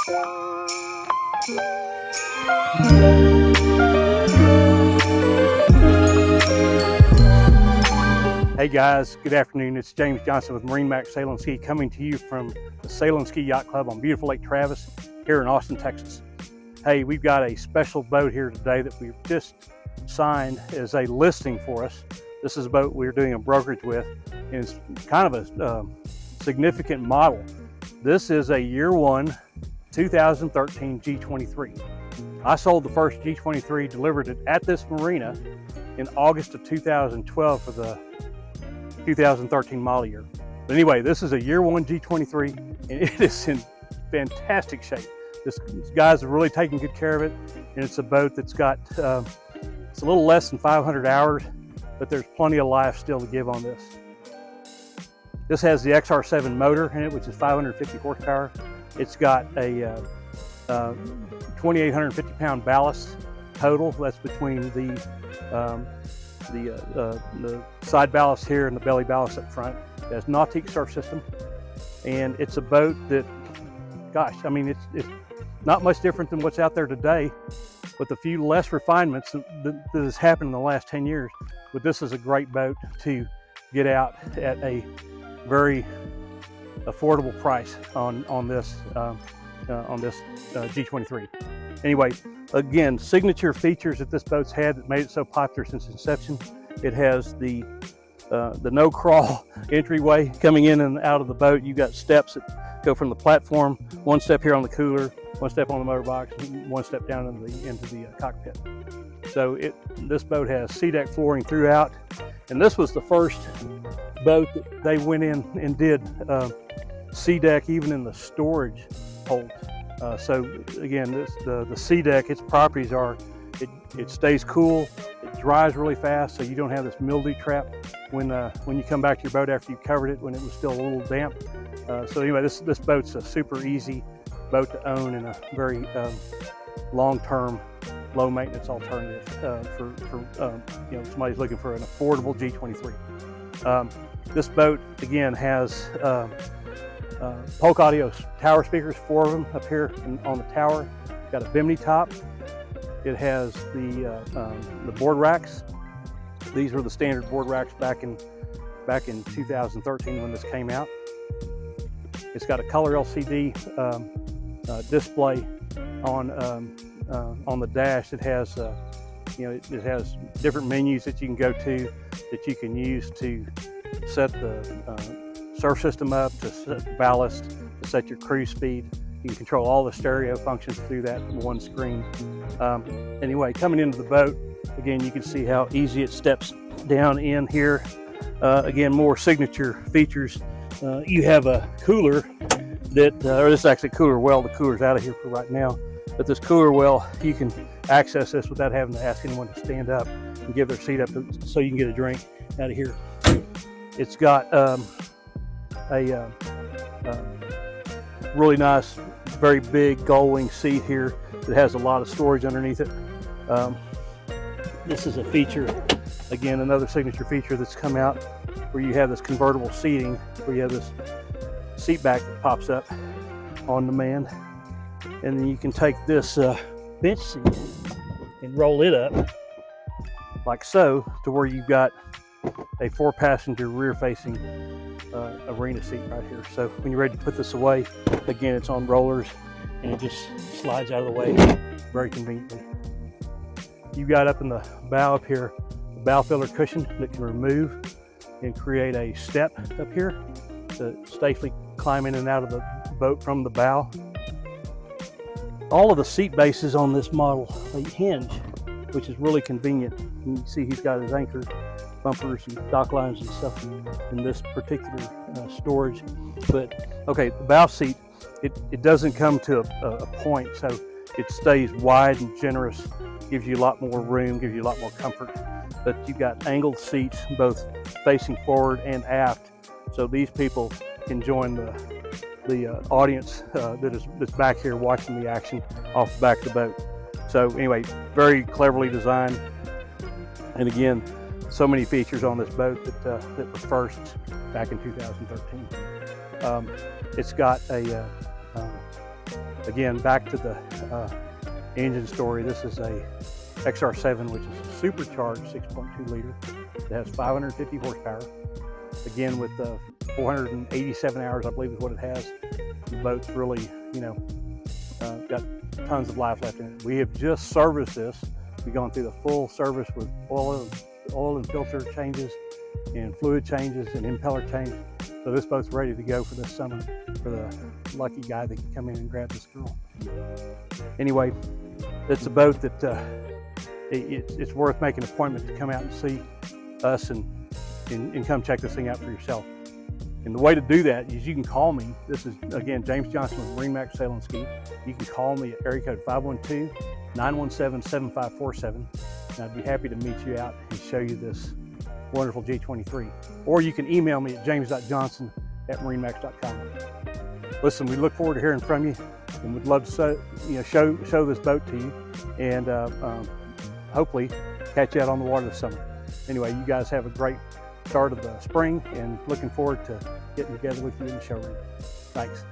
Hey guys, good afternoon. It's James Johnson with MarineMax Sail and Ski coming to you from the Sail and Ski Yacht Club on beautiful Lake Travis here in Austin, Texas. Hey, we've got a special boat here today that we've just signed as a listing for us. This is a boat we're doing a brokerage with, and it's kind of a significant model. This is a year one 2013 G23. I sold the first G23, delivered it at this marina in August of 2012 for the 2013 model year. But anyway, this is a year one G23 and it is in fantastic shape. These guys have really taken good care of it, and it's a boat that's got, it's a little less than 500 hours, but there's plenty of life still to give on this. This has the XR7 motor in it, which is 550 horsepower. It's got a 2,850 pound ballast total. That's between the side ballast here and the belly ballast up front. It has Nautique Surf System, and it's a boat that, gosh, I mean, it's not much different than what's out there today, with a few less refinements that has happened in the last 10 years. But this is a great boat to get out at a very affordable price on this G23. Anyway, again, signature features that this boat's had that made it so popular since inception. It has the no crawl entryway coming in and out of the boat. You've got steps that go from the platform, one step here on the cooler, one step on the motor box, one step down into the cockpit. So this boat has SeaDeck flooring throughout, and this was the first boat that they went in and did SeaDeck even in the storage holds. So again, the SeaDeck, its properties are, it stays cool, it dries really fast, so you don't have this mildew trap when you come back to your boat after you covered it when it was still a little damp. So anyway, this boat's a super easy boat to own and a very long-term, low-maintenance alternative for somebody's looking for an affordable G23. This boat again has Polk Audio tower speakers, 4 of them up here on the tower. Got a bimini top. It has the board racks. These were the standard board racks back in 2013 when this came out. It's got a color LCD display on the dash. It has it has different menus that you can go to that you can use to set the surf system up, to set the ballast, to set your cruise speed. You can control all the stereo functions through that one screen. Anyway, coming into the boat, again, you can see how easy it steps down in here. Again, more signature features. You have a cooler that, or this is actually a cooler well. The cooler's out of here for right now. But this cooler well, you can access this without having to ask anyone to stand up and give their seat up so you can get a drink out of here. It's got a really nice, very big gull-wing seat here that has a lot of storage underneath it. This is a feature, again, another signature feature that's come out where you have this convertible seating, where you have this seat back that pops up on demand. And then you can take this bench seat and roll it up like so to where you've got a 4-passenger rear-facing arena seat right here. So when you're ready to put this away, again, it's on rollers and it just slides out of the way very conveniently. You've got up in the bow up here a bow filler cushion that can remove and create a step up here to safely climb in and out of the boat from the bow. All of the seat bases on this model, they hinge, which is really convenient. You can see he's got his anchor bumpers and dock lines and stuff in this particular storage. But okay, the bow seat, it doesn't come to a point, so it stays wide and generous, gives you a lot more room, gives you a lot more comfort. But you've got angled seats both facing forward and aft, so these people can join the audience that's back here watching the action off the back of the boat. So anyway, very cleverly designed, and again, so many features on this boat that were first back in 2013. It's got a Again, back to the engine story. This is a XR7, which is a supercharged 6.2 liter. It has 550 horsepower. Again, with 487 hours, I believe is what it has. The boat's really, got tons of life left in it. We have just serviced this. We've gone through the full service with oil and filter changes and fluid changes and impeller change. So this boat's ready to go for this summer for the lucky guy that can come in and grab this girl. Anyway, it's a boat that it's worth making an appointment to come out and see us and come check this thing out for yourself. And the way to do that is you can call me. This is, again, James Johnson with MarineMax Sail and Ski. You can call me at area code 512-917-7547. And I'd be happy to meet you out and show you this wonderful G23. Or you can email me at james.johnson@marinemax.com. Listen, we look forward to hearing from you, and we'd love to show this boat to you, and hopefully catch you out on the water this summer. Anyway, you guys have a great start of the spring, and looking forward to getting together with you in the showroom. Thanks.